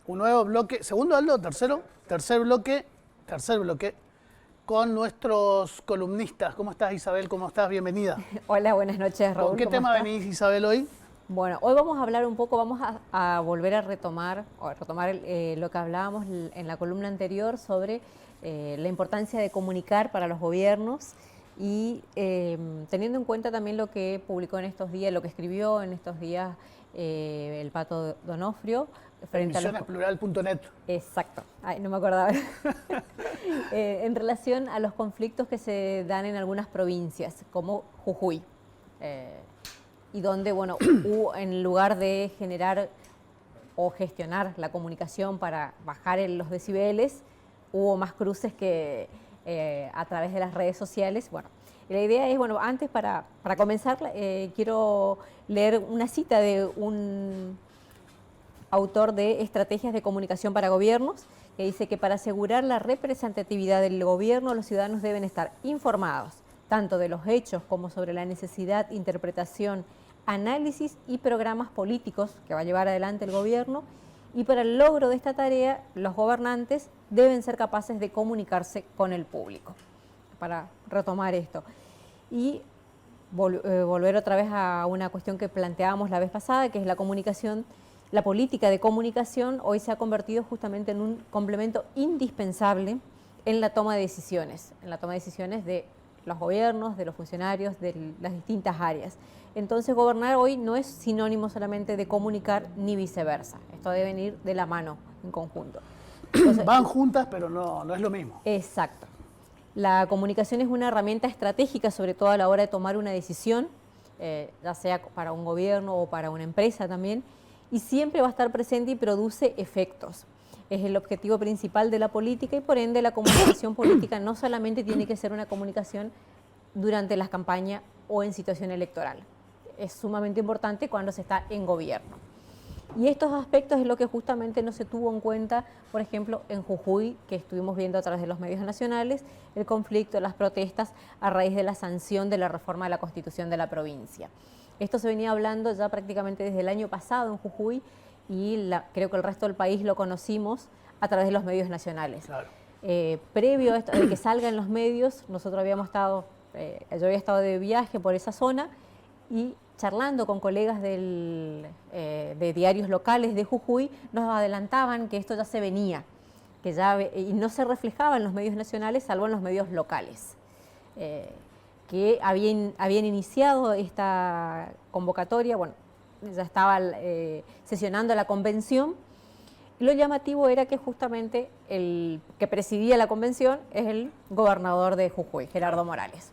un nuevo bloque, segundo Aldo, tercer bloque, con nuestros columnistas. ¿Cómo estás, Isabel? ¿Cómo estás? Bienvenida. Hola, buenas noches, Raúl. ¿Con qué tema venís, Isabel, hoy? Bueno, hoy vamos a hablar un poco, vamos a volver a retomar lo que hablábamos en la columna anterior sobre la importancia de comunicar para los gobiernos y teniendo en cuenta también lo que publicó en estos días, lo que escribió en estos días el Pato Donofrio. EmisionesPlural.net. Exacto, ay, no me acordaba. En relación a los conflictos que se dan en algunas provincias, como Jujuy. Y donde, bueno, en lugar de generar o gestionar la comunicación para bajar los decibeles, hubo más cruces que a través de las redes sociales. Bueno, la idea es, bueno, antes para comenzar, quiero leer una cita de un autor de Estrategias de Comunicación para Gobiernos, que dice que para asegurar la representatividad del gobierno, los ciudadanos deben estar informados tanto de los hechos como sobre la necesidad, interpretación, análisis y programas políticos que va a llevar adelante el gobierno, y para el logro de esta tarea, los gobernantes deben ser capaces de comunicarse con el público. Para retomar esto y volver otra vez a una cuestión que planteábamos la vez pasada, que es la comunicación. La política de comunicación hoy se ha convertido justamente en un complemento indispensable en la toma de decisiones, de los gobiernos, de los funcionarios, de las distintas áreas. Entonces, gobernar hoy no es sinónimo solamente de comunicar ni viceversa. Esto debe ir de la mano, en conjunto. Entonces, van juntas, pero no es lo mismo. Exacto. La comunicación es una herramienta estratégica, sobre todo a la hora de tomar una decisión, ya sea para un gobierno o para una empresa también, y siempre va a estar presente y produce efectos. Es el objetivo principal de la política y por ende la comunicación política no solamente tiene que ser una comunicación durante las campañas o en situación electoral. Es sumamente importante cuando se está en gobierno. Y estos aspectos es lo que justamente no se tuvo en cuenta, por ejemplo, en Jujuy, que estuvimos viendo a través de los medios nacionales, el conflicto, las protestas a raíz de la sanción de la reforma de la Constitución de la provincia. Esto se venía hablando ya prácticamente desde el año pasado en Jujuy y creo que el resto del país lo conocimos a través de los medios nacionales. Claro. Previo a esto, de que salga en los medios, nosotros yo había estado de viaje por esa zona y charlando con colegas de diarios locales de Jujuy, nos adelantaban que esto ya se venía, y no se reflejaba en los medios nacionales, salvo en los medios locales. Que habían iniciado esta convocatoria, bueno, ya estaba sesionando la convención. Lo llamativo era que justamente el que presidía la convención es el gobernador de Jujuy, Gerardo Morales,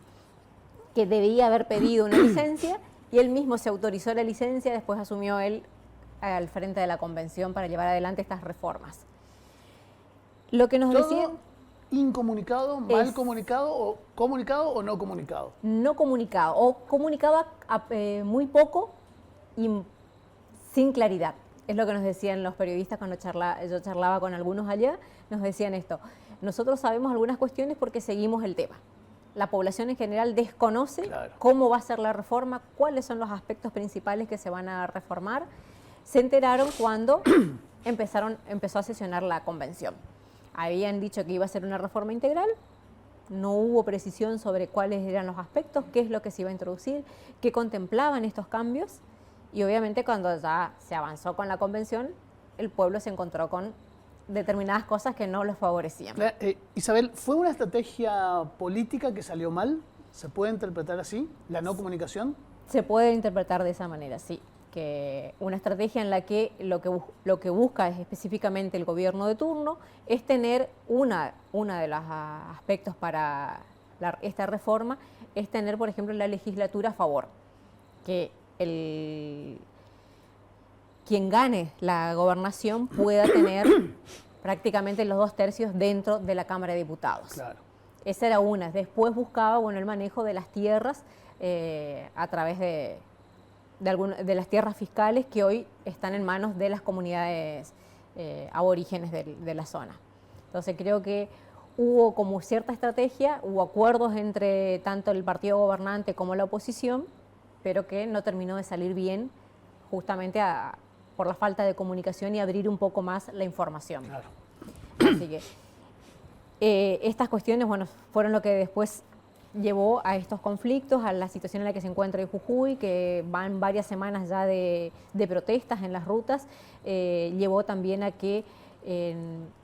que debía haber pedido una licencia y él mismo se autorizó la licencia, después asumió él al frente de la convención para llevar adelante estas reformas. Lo que nos decían... ¿Incomunicado, mal comunicado o no comunicado? No comunicado, o comunicaba muy poco y sin claridad. Es lo que nos decían los periodistas cuando yo charlaba con algunos allá, nos decían esto. Nosotros sabemos algunas cuestiones porque seguimos el tema. La población en general desconoce cómo va a ser la reforma, cuáles son los aspectos principales que se van a reformar. Se enteraron cuando empezó a sesionar la convención. Habían dicho que iba a ser una reforma integral, no hubo precisión sobre cuáles eran los aspectos, qué es lo que se iba a introducir, qué contemplaban estos cambios, y obviamente cuando ya se avanzó con la convención, el pueblo se encontró con determinadas cosas que no los favorecían. Isabel, ¿fue una estrategia política que salió mal? ¿Se puede interpretar así, la no comunicación? Se puede interpretar de esa manera, sí. Que una estrategia en la que lo que busca es específicamente el gobierno de turno es tener una de los aspectos para esta reforma es tener, por ejemplo, la legislatura a favor, que quien gane la gobernación pueda tener prácticamente los 2/3 dentro de la Cámara de Diputados. Claro. Esa era una. Después buscaba, bueno, el manejo de las tierras a través de las tierras fiscales que hoy están en manos de las comunidades aborígenes de la zona. Entonces creo que hubo como cierta estrategia, hubo acuerdos entre tanto el partido gobernante como la oposición, pero que no terminó de salir bien justamente por la falta de comunicación y abrir un poco más la información. Claro. Así que estas cuestiones, bueno, fueron lo que después llevó a estos conflictos, a la situación en la que se encuentra en Jujuy, que van varias semanas ya de protestas en las rutas, llevó también a que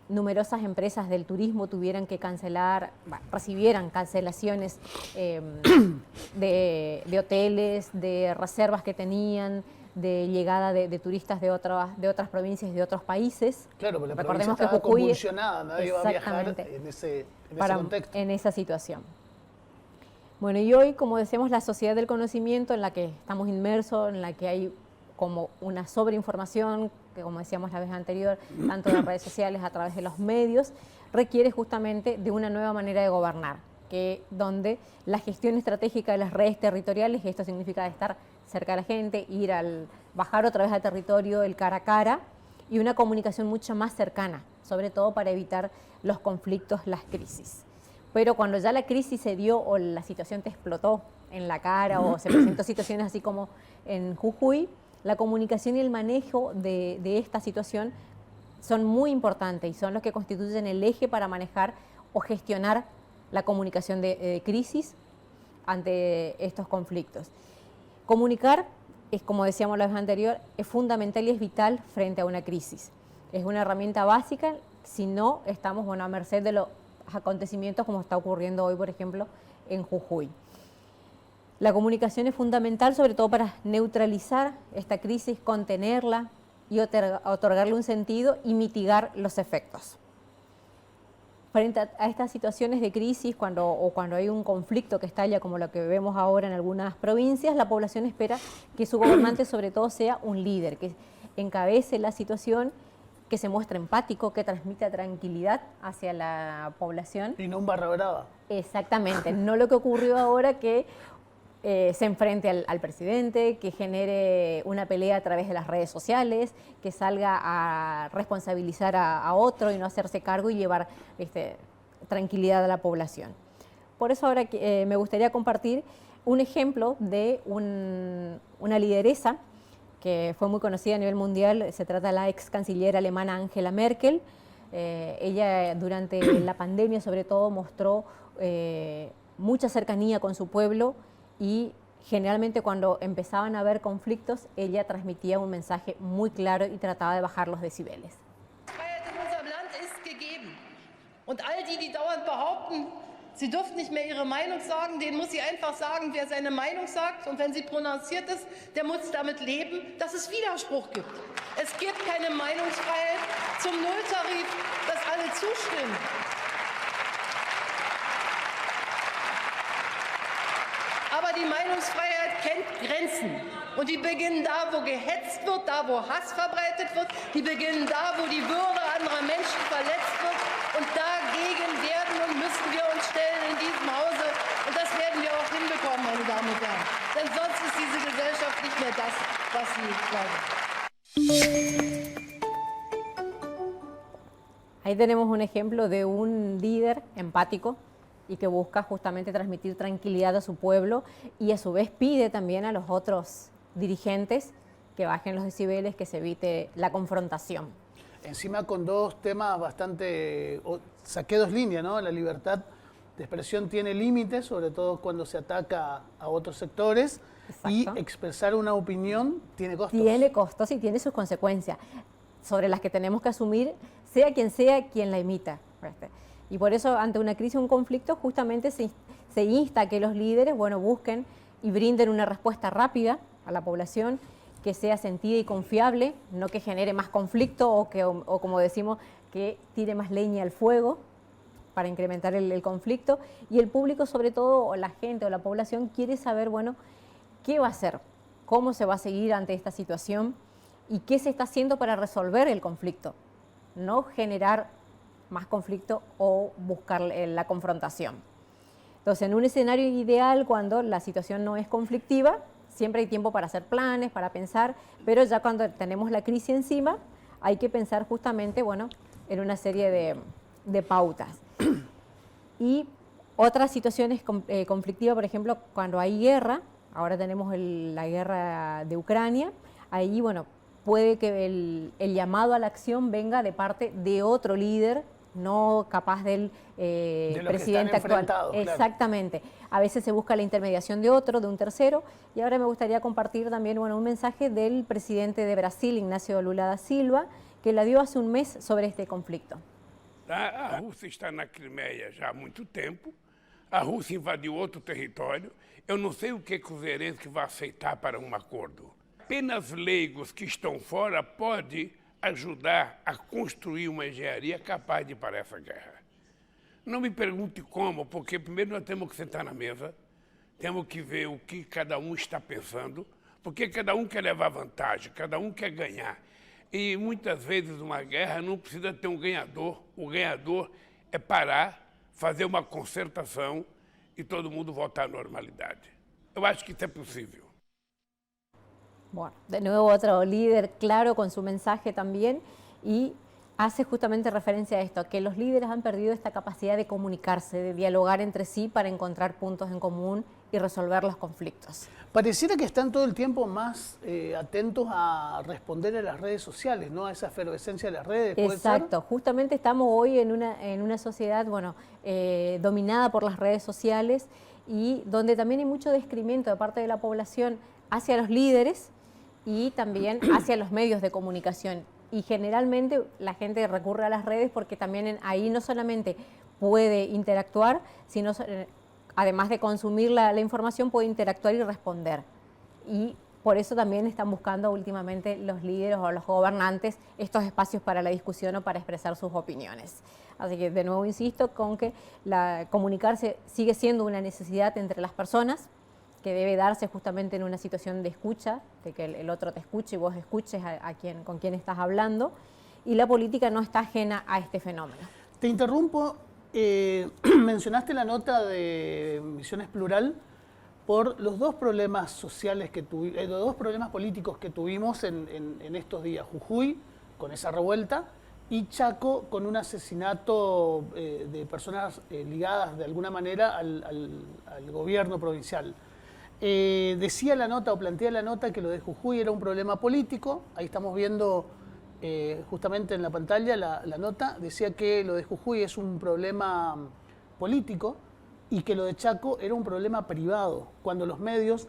numerosas empresas del turismo tuvieran que cancelar, recibieran cancelaciones de hoteles, de reservas que tenían, de llegada de turistas de otras provincias y de otros países. Claro, porque la Recordemos provincia que estaba Jujuy, convulsionada, nadie iba a viajar en ese contexto. En esa situación. Bueno, y hoy, como decíamos, la sociedad del conocimiento en la que estamos inmersos, en la que hay como una sobreinformación, que como decíamos la vez anterior, tanto en las redes sociales, a través de los medios, requiere justamente de una nueva manera de gobernar, donde la gestión estratégica de las redes territoriales, esto significa estar cerca de la gente, bajar otra vez al territorio, el cara a cara, y una comunicación mucho más cercana, sobre todo para evitar los conflictos, las crisis. Pero cuando ya la crisis se dio o la situación te explotó en la cara o se presentó situaciones así como en Jujuy, la comunicación y el manejo de esta situación son muy importantes y son los que constituyen el eje para manejar o gestionar la comunicación de crisis ante estos conflictos. Comunicar, como decíamos la vez anterior, es fundamental y es vital frente a una crisis. Es una herramienta básica, si no estamos a merced de los acontecimientos como está ocurriendo hoy, por ejemplo, en Jujuy. La comunicación es fundamental, sobre todo para neutralizar esta crisis, contenerla y otorgarle un sentido y mitigar los efectos. Frente a estas situaciones de crisis, cuando hay un conflicto que estalla, como lo que vemos ahora en algunas provincias, la población espera que su gobernante sobre todo sea un líder, que encabece la situación, que se muestre empático, que transmita tranquilidad hacia la población. Y no un barra brava. Exactamente, no lo que ocurrió ahora, que se enfrente al presidente, que genere una pelea a través de las redes sociales, que salga a responsabilizar a otro y no hacerse cargo y llevar tranquilidad a la población. Por eso ahora me gustaría compartir un ejemplo de una lideresa que fue muy conocida a nivel mundial. Se trata de la ex canciller alemana Angela Merkel. Ella durante la pandemia sobre todo mostró mucha cercanía con su pueblo y generalmente cuando empezaban a haber conflictos ella transmitía un mensaje muy claro y trataba de bajar los decibeles. Freiheit in unserem Land ist gegeben. Und all die dauernd behaupten, sie dürfen nicht mehr ihre Meinung sagen, denen muss sie einfach sagen, wer seine Meinung sagt. Und wenn sie prononciert ist, der muss damit leben, dass es Widerspruch gibt. Es gibt keine Meinungsfreiheit zum Nulltarif, dass alle zustimmen. Aber die Meinungsfreiheit kennt Grenzen. Und die beginnen da, wo gehetzt wird, da, wo Hass verbreitet wird. Die beginnen da, wo die Würde anderer Menschen verletzt wird. Und dagegen werden und müssen wir uns stellen in diesem Hause. Und das werden wir auch hinbekommen, meine Damen und Herren. Denn sonst ist diese Gesellschaft nicht mehr das, was sie glauben. Ahí tenemos un ejemplo de un líder empático y que busca justamente transmitir tranquilidad a su pueblo y a su vez pide también a los otros dirigentes que bajen los decibeles, que se evite la confrontación. Encima con dos temas bastante... saqué dos líneas, ¿no? La libertad de expresión tiene límites, sobre todo cuando se ataca a otros sectores. Exacto. Y expresar una opinión tiene costos. Tiene costos y tiene sus consecuencias, sobre las que tenemos que asumir, sea quien la emita. Y por eso, ante una crisis o un conflicto, justamente se insta a que los líderes, busquen y brinden una respuesta rápida a la población, que sea sentida y confiable, no que genere más conflicto o como decimos, que tire más leña al fuego para incrementar el conflicto. Y el público, sobre todo, o la gente o la población, quiere saber, qué va a hacer, cómo se va a seguir ante esta situación y qué se está haciendo para resolver el conflicto, no generar más conflicto o buscar la confrontación. Entonces, en un escenario ideal, cuando la situación no es conflictiva, siempre hay tiempo para hacer planes, para pensar, pero ya cuando tenemos la crisis encima, hay que pensar justamente, en una serie de pautas. Y otras situaciones conflictivas, por ejemplo, cuando hay guerra, ahora tenemos la guerra de Ucrania, ahí, puede que el llamado a la acción venga de parte de otro líder, no capaz del presidente actual. Claro. Exactamente. A veces se busca la intermediación de otro, de un tercero. Y ahora me gustaría compartir también un mensaje del presidente de Brasil, Ignacio Lula da Silva, que la dio hace un mes sobre este conflicto. A Rússia está na Crimeia já há muito tempo, a Rússia invadiu outro território, eu não sei o que o Zelensky vai aceitar para um acordo. Apenas leigos que estão fora podem ajudar a construir uma engenharia capaz de parar essa guerra. Não me pergunte como, porque primeiro nós temos que sentar na mesa, temos que ver o que cada um está pensando, porque cada um quer levar vantagem, cada um quer ganhar. E muitas vezes uma guerra não precisa ter um ganhador, o ganhador é parar, fazer uma concertação e todo mundo voltar à normalidade. Eu acho que isso é possível. Bueno, de nuevo otro líder claro con su mensaje también y hace justamente referencia a esto, que los líderes han perdido esta capacidad de comunicarse, de dialogar entre sí para encontrar puntos en común y resolver los conflictos. Pareciera que están todo el tiempo más atentos a responder a las redes sociales, ¿no? A esa efervescencia de las redes. ¿Puede Exacto, ser? justamente estamos hoy en una sociedad dominada por las redes sociales y donde también hay mucho descremento de parte de la población hacia los líderes y también hacia los medios de comunicación. Y generalmente la gente recurre a las redes porque también ahí no solamente puede interactuar, sino además de consumir la información, puede interactuar y responder. Y por eso también están buscando últimamente los líderes o los gobernantes estos espacios para la discusión o para expresar sus opiniones. Así que de nuevo insisto con que comunicarse sigue siendo una necesidad entre las personas, que debe darse justamente en una situación de escucha, de que el otro te escuche y vos escuches con quien estás hablando, y la política no está ajena a este fenómeno. Te interrumpo, mencionaste la nota de Misiones Plural por los dos problemas sociales los dos problemas políticos que tuvimos en estos días, Jujuy con esa revuelta y Chaco con un asesinato de personas ligadas de alguna manera al gobierno provincial. Decía la nota o plantea la nota que lo de Jujuy era un problema político. Ahí estamos viendo justamente en la pantalla la nota. Decía que lo de Jujuy es un problema político y que lo de Chaco era un problema privado. Cuando los medios,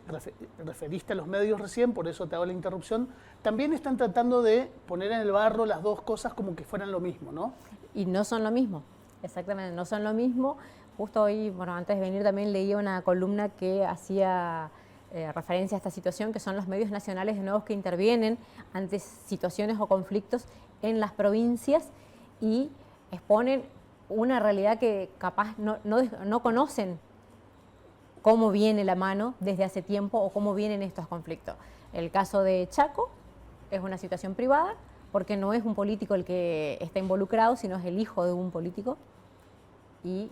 referiste a los medios recién, por eso te hago la interrupción, también están tratando de poner en el barro las dos cosas como que fueran lo mismo, ¿no? Y no son lo mismo, exactamente, no son lo mismo. Justo hoy, antes de venir también leí una columna que hacía referencia a esta situación, que son los medios nacionales de nuevo que intervienen ante situaciones o conflictos en las provincias y exponen una realidad que capaz no conocen cómo viene la mano desde hace tiempo o cómo vienen estos conflictos. El caso de Chaco es una situación privada porque no es un político el que está involucrado, sino es el hijo de un político y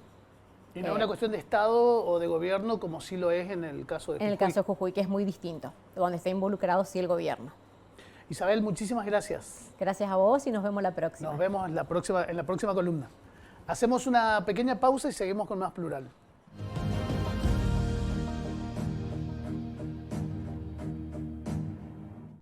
no es una cuestión de Estado o de gobierno como sí lo es en el caso de Jujuy. En el caso de Jujuy, que es muy distinto, donde está involucrado sí el gobierno. Isabel, muchísimas gracias. Gracias a vos y nos vemos la próxima. Nos vemos en la próxima columna. Hacemos una pequeña pausa y seguimos con más Plural.